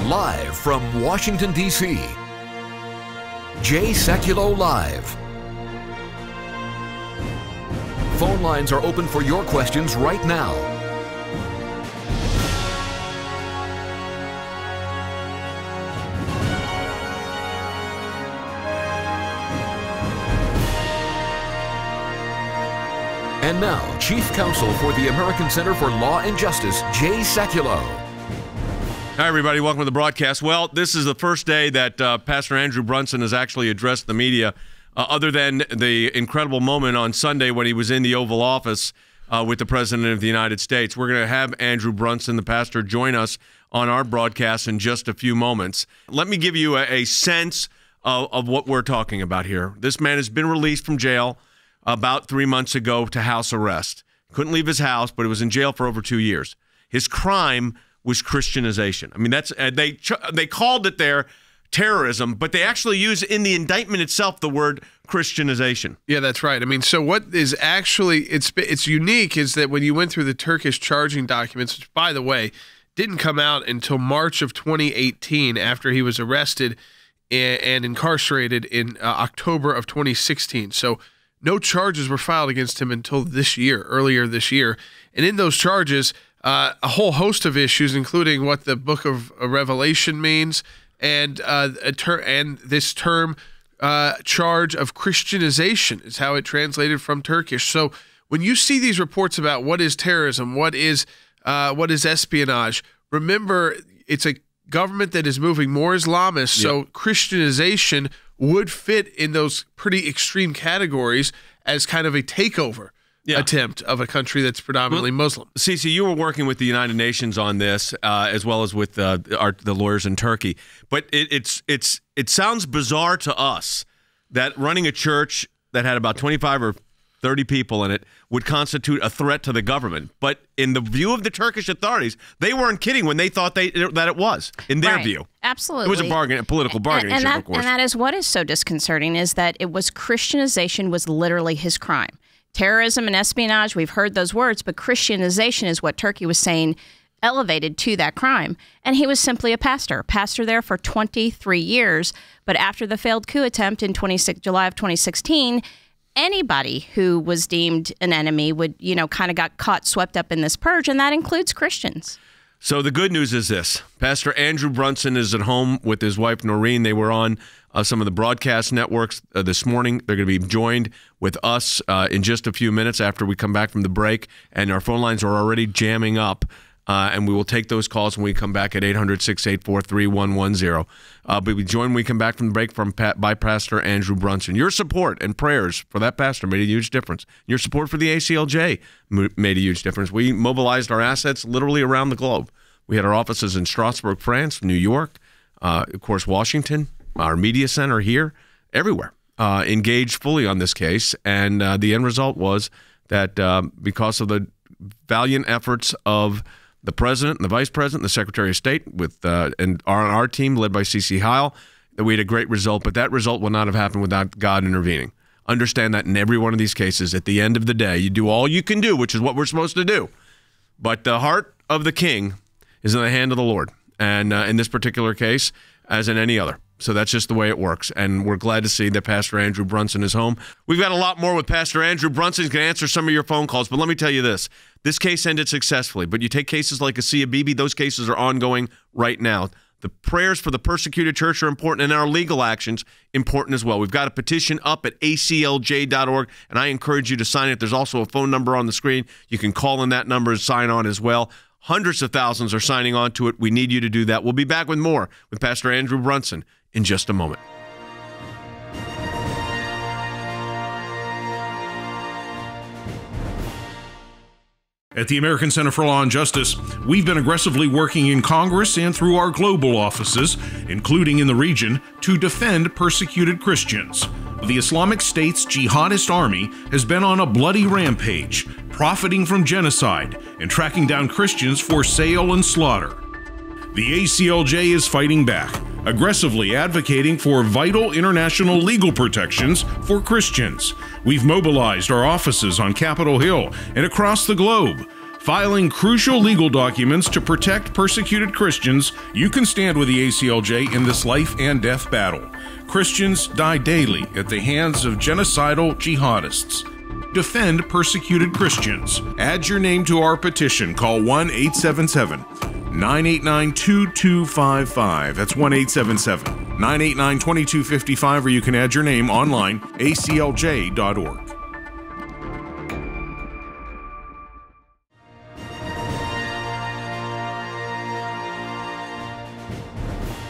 Live from Washington, D.C., Sekulow Live. Phone lines are open for your questions right now. And now, Chief Counsel for the American Center for Law and Justice, Sekulow. Hi, everybody. Welcome to the broadcast. Well, this is the first day that Pastor Andrew Brunson has actually addressed the media, other than the incredible moment on Sunday when he was in the Oval Office with the President of the United States. We're going to have Andrew Brunson, the pastor, join us on our broadcast in just a few moments. Let me give you a sense of what we're talking about here. This man has been released from jail about 3 months ago to house arrest. Couldn't leave his house, but he was in jail for over 2 years. His crime was Christianization. I mean, that's they called it there terrorism, but they actually use in the indictment itself the word Christianization. Yeah, that's right. I mean, so what is actually it's unique is that when you went through the Turkish charging documents, which, by the way, didn't come out until March of 2018 after he was arrested and incarcerated in October of 2016. So no charges were filed against him until earlier this year. And in those charges, a whole host of issues, including what the Book of Revelation means, and this term charge of Christianization is how it translated from Turkish. So when you see these reports about what is terrorism, what is espionage, remember it's a government that is moving more Islamist. Yep. So Christianization would fit in those pretty extreme categories as kind of a takeover attempt of a country that's predominantly Muslim. Cece, you were working with the United Nations on this, as well as with the lawyers in Turkey. But it sounds bizarre to us that running a church that had about 25 or 30 people in it would constitute a threat to the government. But in the view of the Turkish authorities, they weren't kidding when they thought that it was, in their view. Absolutely. It was a political bargaining chip, of course. And that is what is so disconcerting, is that it was Christianization was literally his crime. Terrorism and espionage, we've heard those words, but Christianization is what Turkey was saying elevated to that crime. And he was simply a pastor there for 23 years. But after the failed coup attempt in July of 2016, anybody who was deemed an enemy would, kind of got caught, swept up in this purge, and that includes Christians. So the good news is this. Pastor Andrew Brunson is at home with his wife, Noreen. They were on some of the broadcast networks this morning. They're going to be joined with us in just a few minutes after we come back from the break, and our phone lines are already jamming up. And we will take those calls when we come back at 800-684-3110. But we join when we come back from the break by Pastor Andrew Brunson. Your support and prayers for that pastor made a huge difference. Your support for the ACLJ made a huge difference. We mobilized our assets literally around the globe. We had our offices in Strasbourg, France, New York, of course, Washington, our media center here, everywhere, engaged fully on this case. And the end result was that because of the valiant efforts of the president and the vice president, the secretary of state, and our team led by C.C. Heil, that we had a great result. But that result would not have happened without God intervening. Understand that in every one of these cases, at the end of the day, you do all you can do, which is what we're supposed to do. But the heart of the king is in the hand of the Lord. And in this particular case, as in any other. So that's just the way it works. And we're glad to see that Pastor Andrew Brunson is home. We've got a lot more with Pastor Andrew Brunson. He's going to answer some of your phone calls. But let me tell you this. This case ended successfully. But you take cases like Asia Bibi, those cases are ongoing right now. The prayers for the persecuted church are important, and our legal actions important as well. We've got a petition up at ACLJ.org, and I encourage you to sign it. There's also a phone number on the screen. You can call in that number and sign on as well. Hundreds of thousands are signing on to it. We need you to do that. We'll be back with more with Pastor Andrew Brunson in just a moment. At the American Center for Law and Justice, we've been aggressively working in Congress and through our global offices, including in the region, to defend persecuted Christians. The Islamic State's jihadist army has been on a bloody rampage, profiting from genocide and tracking down Christians for sale and slaughter. The ACLJ is fighting back, aggressively advocating for vital international legal protections for Christians. We've mobilized our offices on Capitol Hill and across the globe, Filing crucial legal documents to protect persecuted Christians, you can stand with the ACLJ in this life and death battle. Christians die daily at the hands of genocidal jihadists. Defend persecuted Christians. Add your name to our petition. Call 1-877-989-2255. That's 1-877-989-2255, or you can add your name online, aclj.org.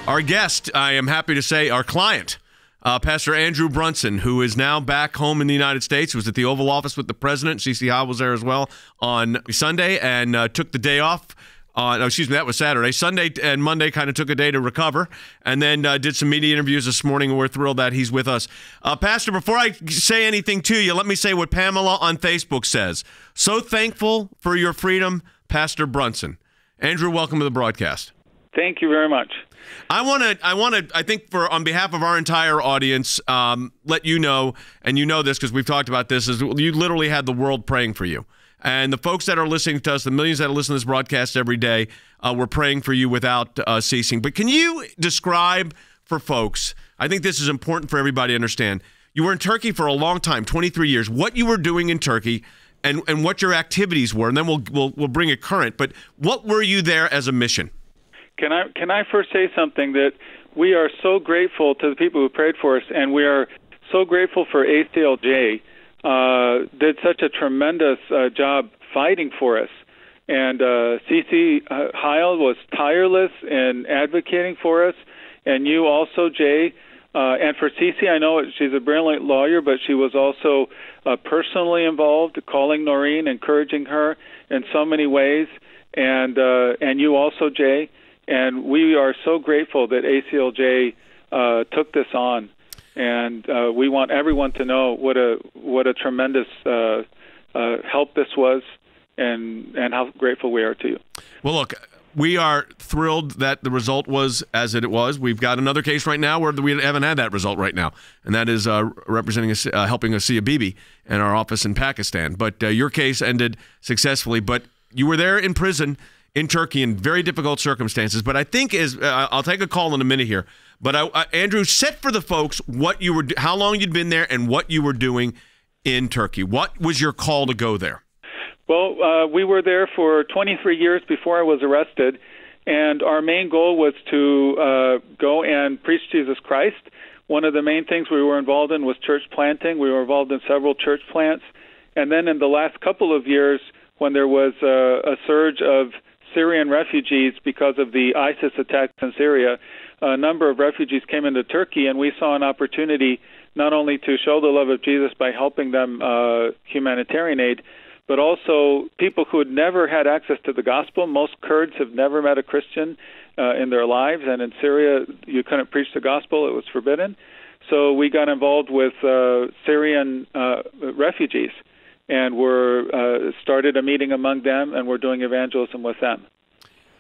Our guest, I am happy to say, our client, Pastor Andrew Brunson, who is now back home in the United States, who was at the Oval Office with the president. CC Howe was there as well on Sunday and took the day off. That was Saturday. Sunday and Monday kind of took a day to recover, and then did some media interviews this morning, and we're thrilled that he's with us. Pastor, before I say anything to you, let me say what Pamela on Facebook says. So thankful for your freedom, Pastor Brunson. Andrew, welcome to the broadcast. Thank you very much. I think on behalf of our entire audience, let you know, and you know this because we've talked about this, is you literally had the world praying for you. And the folks that are listening to us, the millions that listen to this broadcast every day, we're praying for you without ceasing. But can you describe for folks, I think this is important for everybody to understand, you were in Turkey for a long time, 23 years, what you were doing in Turkey and what your activities were, and then we'll bring it current. But what were you there as a mission? Can I first say something that we are so grateful to the people who prayed for us, and we are so grateful for ACLJ. Did such a tremendous job fighting for us. And CC Heil was tireless in advocating for us, and you also, Jay. And for CC, I know she's a brilliant lawyer, but she was also personally involved, calling Noreen, encouraging her in so many ways, and you also, Jay. And we are so grateful that ACLJ took this on, and we want everyone to know what a tremendous help this was, and how grateful we are to you. Well, look, we are thrilled that the result was as it was. We've got another case right now where we haven't had that result right now, and that is representing us, helping Asiya Bibi in our office in Pakistan. But your case ended successfully, but you were there in prison in Turkey in very difficult circumstances. But I think I'll take a call in a minute here. But Andrew, set for the folks what you were, how long you'd been there, and what you were doing in Turkey. What was your call to go there? Well, we were there for 23 years before I was arrested, and our main goal was to go and preach Jesus Christ. One of the main things we were involved in was church planting. We were involved in several church plants. And then in the last couple of years, when there was a surge of Syrian refugees because of the ISIS attacks in Syria, a number of refugees came into Turkey, and we saw an opportunity not only to show the love of Jesus by helping them humanitarian aid, but also people who had never had access to the gospel. Most Kurds have never met a Christian in their lives, and in Syria you couldn't preach the gospel. It was forbidden. So we got involved with Syrian refugees, and we're started a meeting among them, and we're doing evangelism with them.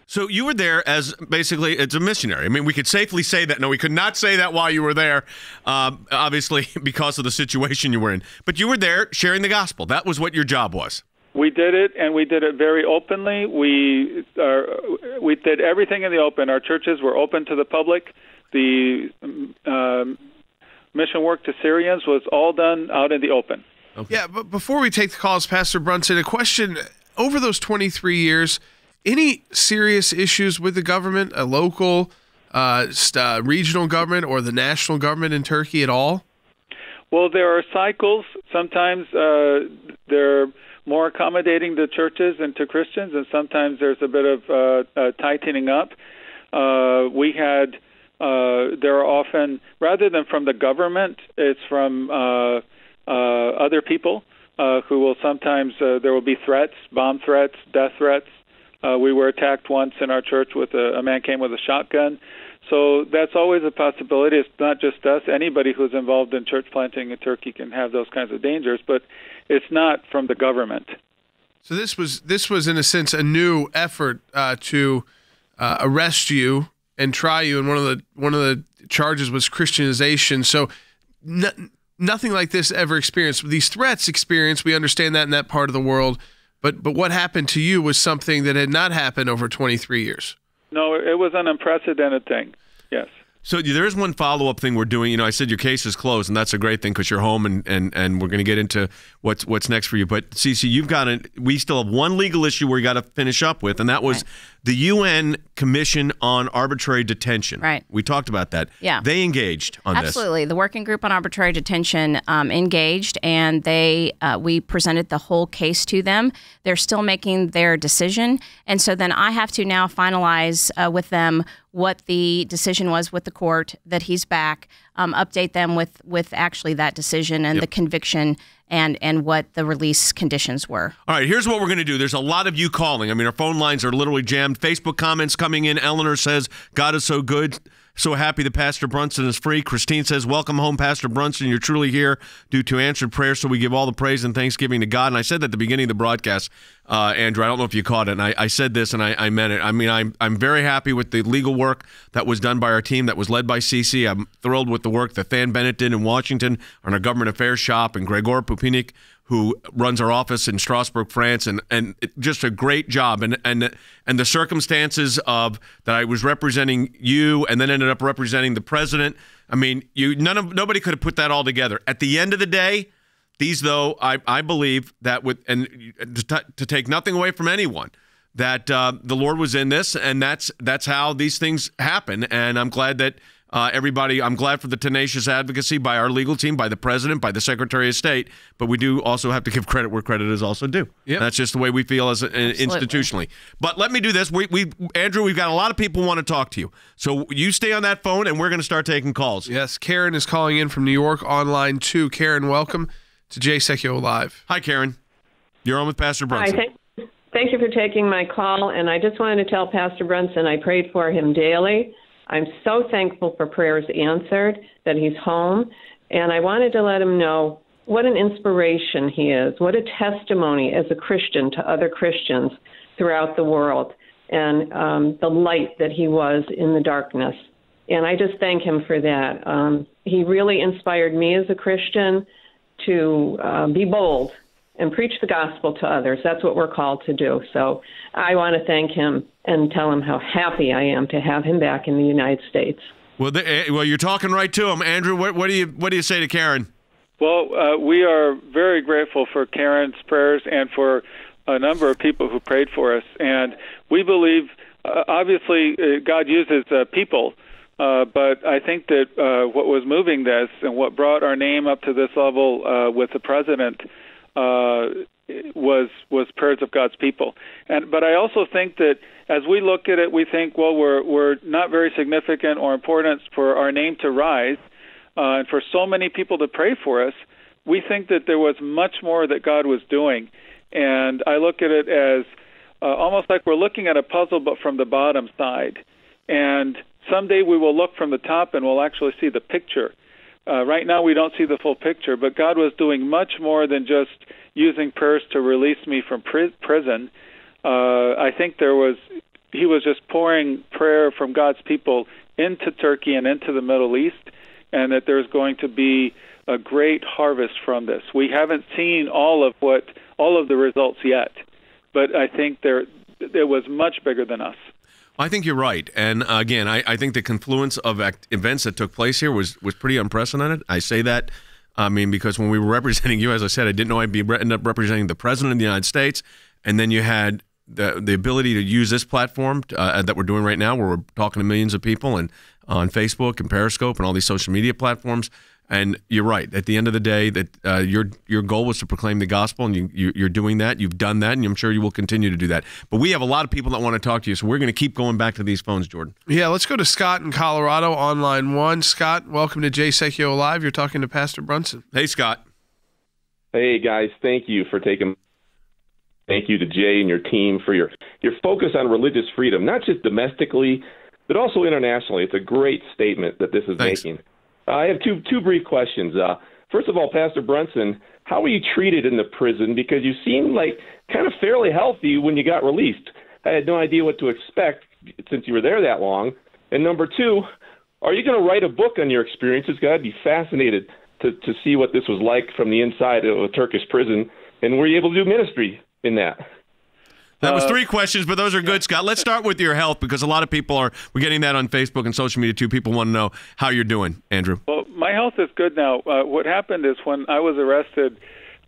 So you were there as basically it's a missionary. I mean, we could safely say that. No, we could not say that while you were there, obviously because of the situation you were in. But you were there sharing the gospel. That was what your job was. We did it, and we did it very openly. We did everything in the open. Our churches were open to the public. The mission work to Syrians was all done out in the open. Okay. Yeah, but before we take the calls, Pastor Brunson, a question. Over those 23 years, any serious issues with the government, a local, regional government, or the national government in Turkey at all? Well, there are cycles. Sometimes they're more accommodating to churches and to Christians, and sometimes there's a bit of tightening up. There are often, rather than from the government, it's from other people who will sometimes, there will be threats, bomb threats, death threats. We were attacked once in our church with a man came with a shotgun. So that's always a possibility. It's not just us. Anybody who's involved in church planting in Turkey can have those kinds of dangers, but it's not from the government. So this was in a sense a new effort to arrest you and try you, and one of the charges was Christianization. So nothing like this ever experienced. These threats experienced, we understand that in that part of the world. But what happened to you was something that had not happened over 23 years. No, it was an unprecedented thing. Yes. So there is one follow-up thing we're doing. I said your case is closed, and that's a great thing because you're home, and we're going to get into what's next for you. But Cece, we still have one legal issue we got to finish up with, and that was the UN Commission on Arbitrary Detention. Right. We talked about that. Yeah. They engaged on this. Absolutely. The Working Group on Arbitrary Detention engaged, and we presented the whole case to them. They're still making their decision, and so then I have to now finalize with them what the decision was with the court, that he's back, update them with actually that decision and the conviction and what the release conditions were. All right, here's what we're going to do. There's a lot of you calling. I mean, our phone lines are literally jammed. Facebook comments coming in. Eleanor says, God is so good. So happy that Pastor Brunson is free. Christine says, welcome home, Pastor Brunson. You're truly here due to answered prayer, so we give all the praise and thanksgiving to God. And I said that at the beginning of the broadcast, Andrew. I don't know if you caught it. And I said this, and I meant it. I mean, I'm very happy with the legal work that was done by our team that was led by Cece. I'm thrilled with the work that Than Bennett did in Washington on our government affairs shop, and Gregor Pupinik, who runs our office in Strasbourg, France, and just a great job. And the circumstances of that I was representing you and then ended up representing the president. I mean, nobody could have put that all together. At the end of the day, I believe that to take nothing away from anyone, that the Lord was in this, and that's how these things happen. And I'm glad that I'm glad for the tenacious advocacy by our legal team, by the president, by the Secretary of State, but we do also have to give credit where credit is also due. Yep. That's just the way we feel as institutionally. But let me do this. Andrew, we've got a lot of people who want to talk to you. So you stay on that phone, and we're going to start taking calls. Yes, Karen is calling in from New York on line 2. Karen, welcome to Jay Sekulow Live. Hi, Karen. You're on with Pastor Brunson. Hi, thank you for taking my call, and I just wanted to tell Pastor Brunson I prayed for him daily. I'm so thankful for prayers answered, that he's home, and I wanted to let him know what an inspiration he is, what a testimony as a Christian to other Christians throughout the world, and the light that he was in the darkness. And I just thank him for that. He really inspired me as a Christian to be bold and preach the gospel to others. That's what we're called to do. So I want to thank him and tell him how happy I am to have him back in the United States. Well, you're talking right to him, Andrew. What do you say to Karen? Well, we are very grateful for Karen's prayers and for a number of people who prayed for us. And we believe, obviously, God uses people. But I think that what was moving this and what brought our name up to this level with the president was prayers of God's people. But I also think that as we look at it, we think, well, we're not very significant or important for our name to rise, and for so many people to pray for us. We think that there was much more that God was doing, and I look at it as almost like we're looking at a puzzle, but from the bottom side. And someday we will look from the top and we'll actually see the picture. Right now we don't see the full picture, but God was doing much more than just using prayers to release me from prison. I think he was just pouring prayer from God's people into Turkey and into the Middle East, and that there's going to be a great harvest from this. We haven't seen all of the results yet, but I think it was much bigger than us. I think you're right. And again, I think the confluence of events that took place here was pretty unprecedented. I say that, because when we were representing you, as I said, I didn't know I'd end up representing the President of the United States. And then you had the ability to use this platform that we're doing right now, where we're talking to millions of people and on Facebook and Periscope and all these social media platforms. And you're right. At the end of the day, that your goal was to proclaim the gospel, and you're doing that. You've done that, and I'm sure you will continue to do that. But we have a lot of people that want to talk to you, so we're going to keep going back to these phones, Jordan. Yeah, let's go to Scott in Colorado on line 1. Scott, welcome to Jay Sekulow Live. You're talking to Pastor Brunson. Hey, Scott. Hey, guys. Thank you for taking. Thank you to Jay and your team for your focus on religious freedom, not just domestically, but also internationally. It's a great statement that this is making. I have two brief questions. First of all, Pastor Brunson, how were you treated in the prison? Because you seemed like kind of fairly healthy when you got released. I had no idea what to expect since you were there that long. And number two, are you going to write a book on your experiences? I'd be fascinated to see what this was like from the inside of a Turkish prison. And were you able to do ministry in that? That was 3 questions, but those are good, Scott. Let's start with your health, because a lot of people we're getting that on Facebook and social media too. People want to know how you're doing, Andrew. Well, my health is good now. What happened is when I was arrested,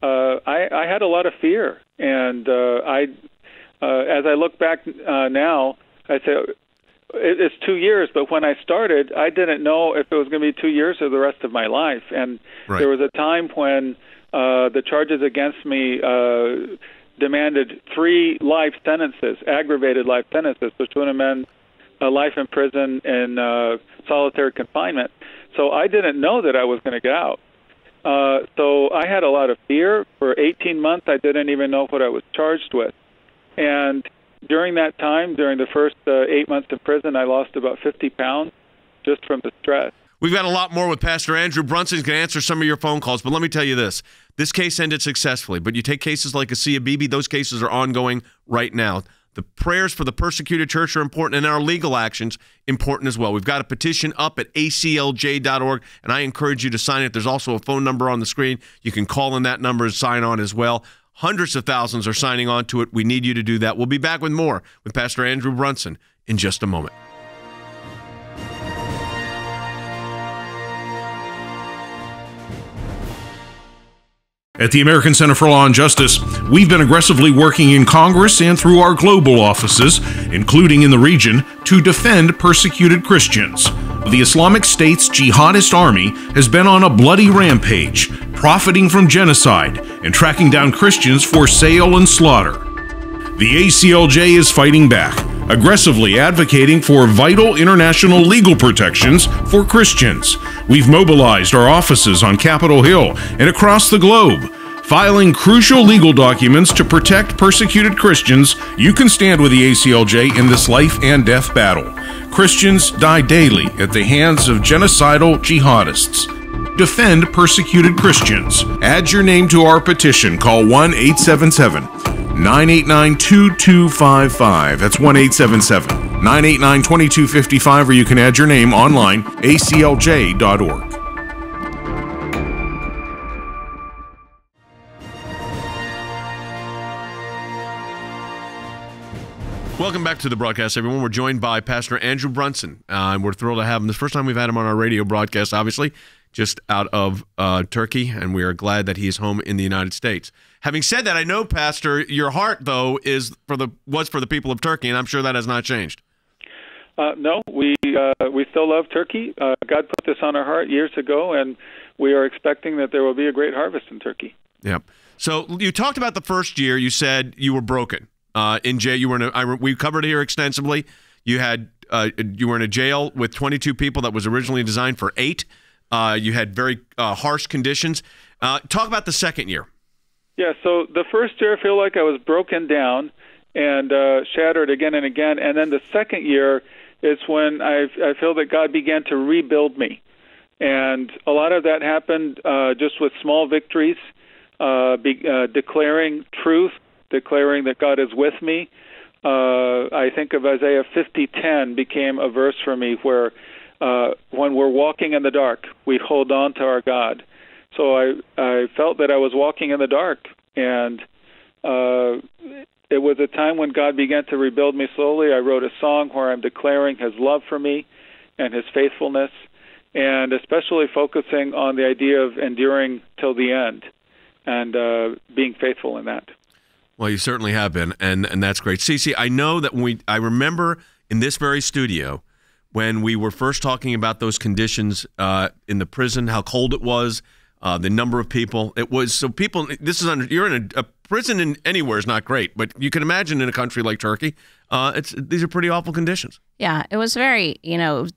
I had a lot of fear, and as I look back now, I say it's 2 years. But when I started, I didn't know if it was going to be 2 years or the rest of my life. And There was a time when the charges against me demanded 3 life sentences, aggravated life sentences, which would have meant life in prison and solitary confinement. So I didn't know that I was going to get out. So I had a lot of fear. For 18 months, I didn't even know what I was charged with. And during that time, during the first 8 months in prison, I lost about 50 pounds just from the stress. We've got a lot more with Pastor Andrew Brunson. He's going to answer some of your phone calls, but let me tell you this. This case ended successfully, but you take cases like Asia Bibi, those cases are ongoing right now. The prayers for the persecuted church are important, and our legal actions important as well. We've got a petition up at ACLJ.org, and I encourage you to sign it. There's also a phone number on the screen. You can call in that number and sign on as well. Hundreds of thousands are signing on to it. We need you to do that. We'll be back with more with Pastor Andrew Brunson in just a moment. At the American Center for Law and Justice, we've been aggressively working in Congress and through our global offices, including in the region, to defend persecuted Christians. The Islamic State's jihadist army has been on a bloody rampage, profiting from genocide and tracking down Christians for sale and slaughter. The ACLJ is fighting back, aggressively advocating for vital international legal protections for Christians. We've mobilized our offices on Capitol Hill and across the globe, filing crucial legal documents to protect persecuted Christians. You can stand with the ACLJ in this life and death battle. Christians die daily at the hands of genocidal jihadists. Defend persecuted Christians. Add your name to our petition. Call 1-877-989-2255. That's 1-877-989-2255, or you can add your name online, aclj.org. Welcome back to the broadcast, everyone. We're joined by Pastor Andrew Brunson, and we're thrilled to have him. This is the first time we've had him on our radio broadcast, obviously, just out of Turkey, and we are glad that he is home in the United States. Having said that, I know, Pastor, your heart, though, was for the people of Turkey, and I'm sure that has not changed. No, we still love Turkey. God put this on our heart years ago, and we are expecting that there will be a great harvest in Turkey. Yep. So you talked about the first year. You said you were broken. In jail, you were we covered it here extensively. You were in a jail with 22 people that was originally designed for 8. You had very harsh conditions. Talk about the second year. Yeah, so the first year I feel like I was broken down and shattered again and again. And then the second year is when I feel that God began to rebuild me. And a lot of that happened just with small victories, declaring truth, declaring that God is with me. I think of Isaiah 50:10 became a verse for me where when we're walking in the dark, we hold on to our God. So I felt that I was walking in the dark, and it was a time when God began to rebuild me slowly. I wrote a song where I'm declaring His love for me and His faithfulness, and especially focusing on the idea of enduring till the end and being faithful in that. Well, you certainly have been, and that's great. Cece, I know that I remember in this very studio when we were first talking about those conditions in the prison, how cold it was, the number of people. It was so people. You're in a prison anywhere is not great, but you can imagine in a country like Turkey, these are pretty awful conditions. Yeah, it was very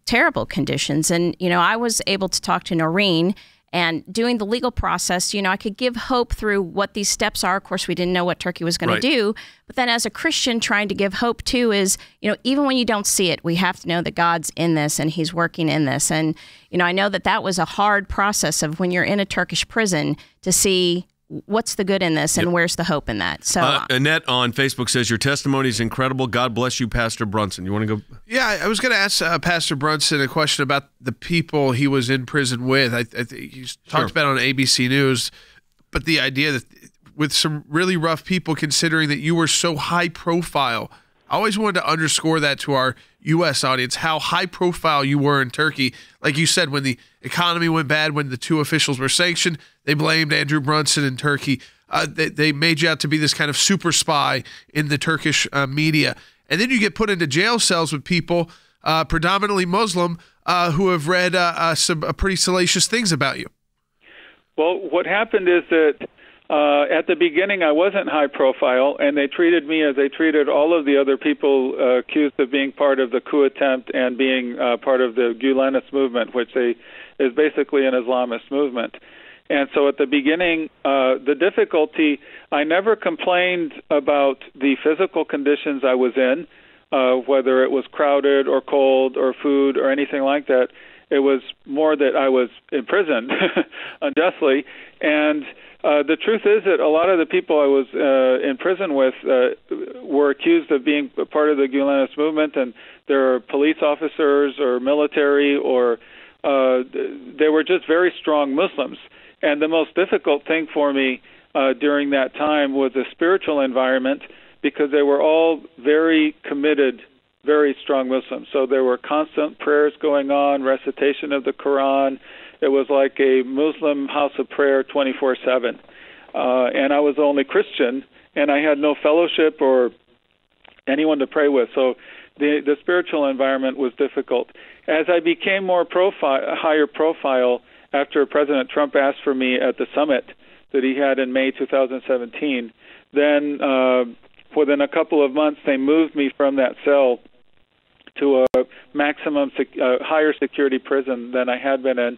terrible conditions, and I was able to talk to Noreen. And doing the legal process, I could give hope through what these steps are. Of course, we didn't know what Turkey was going to do. But then as a Christian, trying to give hope, too, is, even when you don't see it, we have to know that God's in this and He's working in this. And, I know that was a hard process of when you're in a Turkish prison to see what's the good in this and where's the hope in that. So Annette on Facebook says, your testimony is incredible. God bless you, Pastor Brunson. You want to go? Yeah, I was going to ask Pastor Brunson a question about the people he was in prison with. I think he talked about it on ABC News, but the idea that with some really rough people, considering that you were so high profile. I always wanted to underscore that to our U.S. audience, how high profile you were in Turkey. Like you said, when the economy went bad, when the two officials were sanctioned, they blamed Andrew Brunson in Turkey. They made you out to be this kind of super spy in the Turkish media. And then you get put into jail cells with people, predominantly Muslim, who have read some pretty salacious things about you. Well, what happened is that at the beginning, I wasn't high profile, and they treated me as they treated all of the other people accused of being part of the coup attempt and being part of the Gülenist movement, which is basically an Islamist movement. And so at the beginning, the difficulty, I never complained about the physical conditions I was in, whether it was crowded or cold or food or anything like that. It was more that I was imprisoned unjustly. And the truth is that a lot of the people I was in prison with were accused of being part of the Gülenist movement, and they're police officers or military, or they were just very strong Muslims. And the most difficult thing for me during that time was the spiritual environment, because they were all very committed, very strong Muslims. So there were constant prayers going on, recitation of the Quran. It was like a Muslim house of prayer 24/7. And I was the only Christian, and I had no fellowship or anyone to pray with. So the spiritual environment was difficult. As I became more higher profile, after President Trump asked for me at the summit that he had in May 2017, then within a couple of months, they moved me from that cell to a maximum higher security prison than I had been in,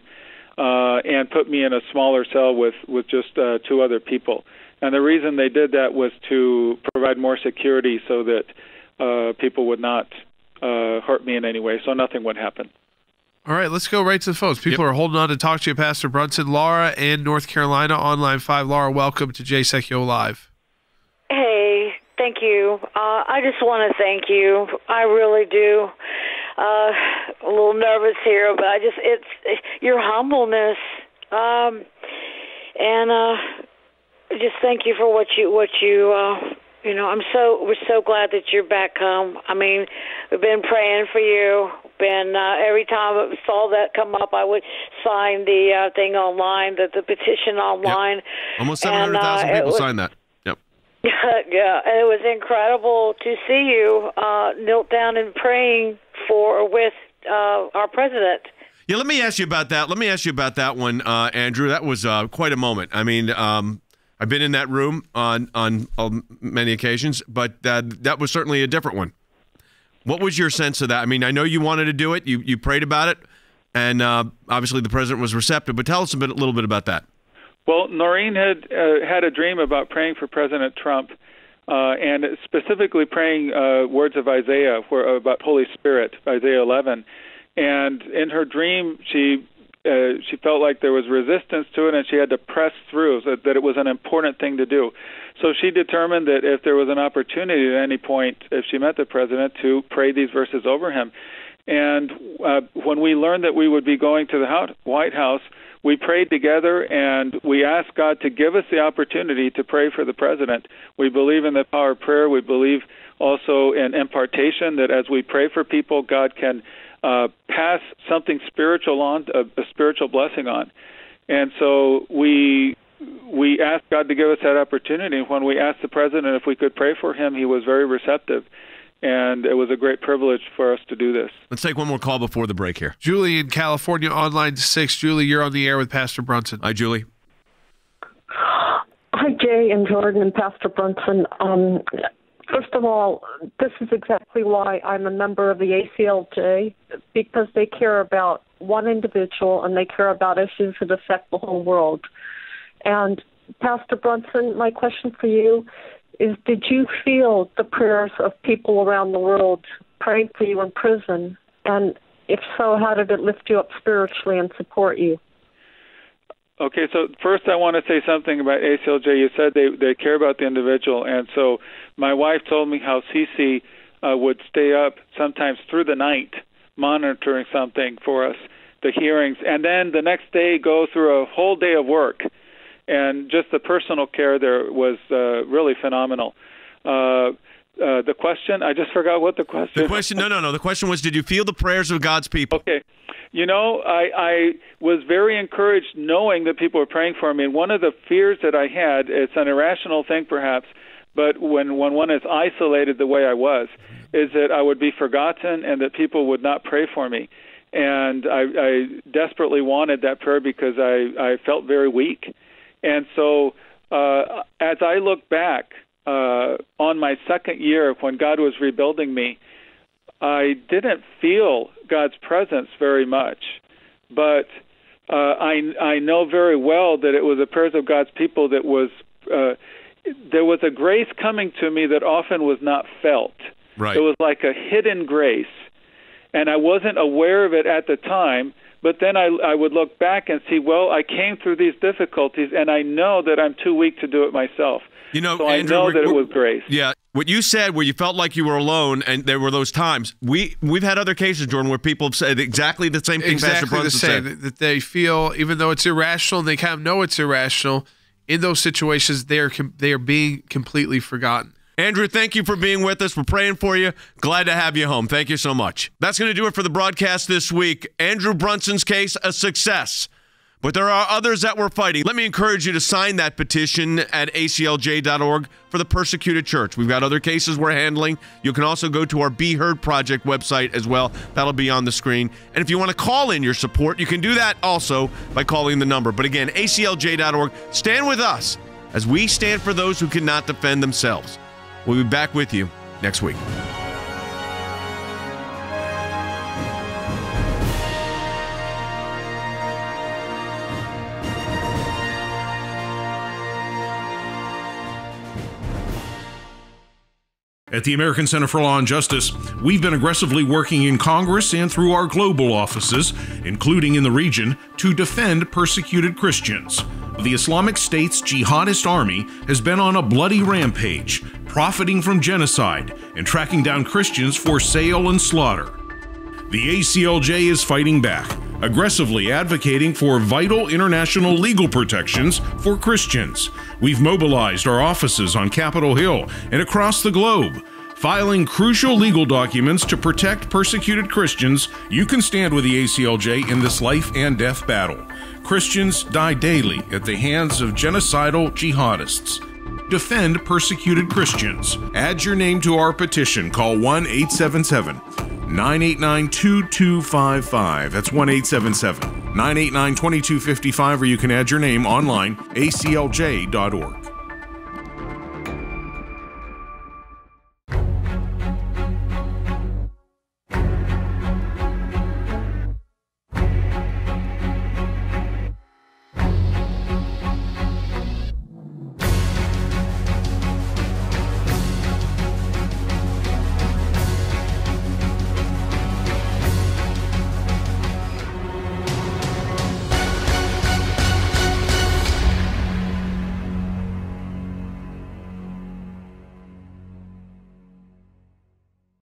and put me in a smaller cell with just two other people. And the reason they did that was to provide more security so that people would not hurt me in any way, so nothing would happen. All right, let's go right to the phones. People are holding on to talk to you, Pastor Brunson. Laura in North Carolina on line 5. Laura, welcome to Jay Sekulow Live. Hey, thank you. I just want to thank you. I really do. A little nervous here, but it's your humbleness, and just thank you for what you we're so glad that you're back home. I mean, we've been praying for you. Every time I saw that come up, I would sign the thing online, the petition online. Yep. Almost 700,000 people signed that. Yep. Yeah, and it was incredible to see you knelt down and praying with our president. Yeah, let me ask you about that one, Andrew. That was quite a moment. I mean, I've been in that room on many occasions, but that was certainly a different one. What was your sense of that? I mean, I know you wanted to do it. You prayed about it, and obviously the president was receptive. But tell us a little bit about that. Well, Noreen had a dream about praying for President Trump, and specifically praying words of Isaiah about Holy Spirit, Isaiah 11. And in her dream, she felt like there was resistance to it, and she had to press through, that it was an important thing to do. So she determined that if there was an opportunity at any point, if she met the president, to pray these verses over him. And when we learned that we would be going to the White House, we prayed together, and we asked God to give us the opportunity to pray for the president. We believe in the power of prayer. We believe also in impartation, that as we pray for people, God can pass something spiritual on, a spiritual blessing on. And so we asked God to give us that opportunity. When we asked the president if we could pray for him, he was very receptive. And it was a great privilege for us to do this. Let's take one more call before the break here. Julie in California, online 6. Julie, you're on the air with Pastor Brunson. Hi, Julie. Hi, Jay and Jordan and Pastor Brunson. First of all, this is exactly why I'm a member of the ACLJ, because they care about one individual and they care about issues that affect the whole world. And Pastor Brunson, my question for you is, did you feel the prayers of people around the world praying for you in prison? And if so, how did it lift you up spiritually and support you? Okay, so first I want to say something about ACLJ. You said they care about the individual, and so my wife told me how Cece would stay up sometimes through the night monitoring something for us, the hearings, and then the next day go through a whole day of work and just the personal care there was really phenomenal. The question, I just forgot what the question. The question, no. The question was, did you feel the prayers of God's people? Okay. You know, I was very encouraged knowing that people were praying for me. And one of the fears that I had, it's an irrational thing perhaps, but when one is isolated the way I was, is that I would be forgotten and that people would not pray for me. And I desperately wanted that prayer because I felt very weak. And so as I look back on my second year when God was rebuilding me, I didn't feel God's presence very much, but I know very well that it was the prayers of God's people that was there was a grace coming to me that often was not felt. Right. It was like a hidden grace, and I wasn't aware of it at the time, but then I would look back and see, well, I came through these difficulties, and I know that I'm too weak to do it myself. You know, so Andrew, I know that it was grace. Yeah. What you said where you felt like you were alone, and there were those times. We've had other cases, Jordan, where people have said exactly the same thing Pastor Brunson said. That they feel, even though it's irrational, and they kind of know it's irrational, in those situations, they are being completely forgotten. Andrew, thank you for being with us. We're praying for you. Glad to have you home. Thank you so much. That's going to do it for the broadcast this week. Andrew Brunson's case, a success. But there are others that we're fighting. Let me encourage you to sign that petition at aclj.org for the persecuted church. We've got other cases we're handling. You can also go to our Be Heard Project website as well. That'll be on the screen. And if you want to call in your support, you can do that also by calling the number. But again, aclj.org. Stand with us as we stand for those who cannot defend themselves. We'll be back with you next week. At the American Center for Law and Justice, we've been aggressively working in Congress and through our global offices, including in the region, to defend persecuted Christians. The Islamic State's jihadist army has been on a bloody rampage, profiting from genocide and tracking down Christians for sale and slaughter. The ACLJ is fighting back, aggressively advocating for vital international legal protections for Christians. We've mobilized our offices on Capitol Hill and across the globe, filing crucial legal documents to protect persecuted Christians. You can stand with the ACLJ in this life and death battle. Christians die daily at the hands of genocidal jihadists. Defend persecuted Christians. Add your name to our petition. Call 1-877-989-2255. That's 1-877-989-2255, or you can add your name online, aclj.org.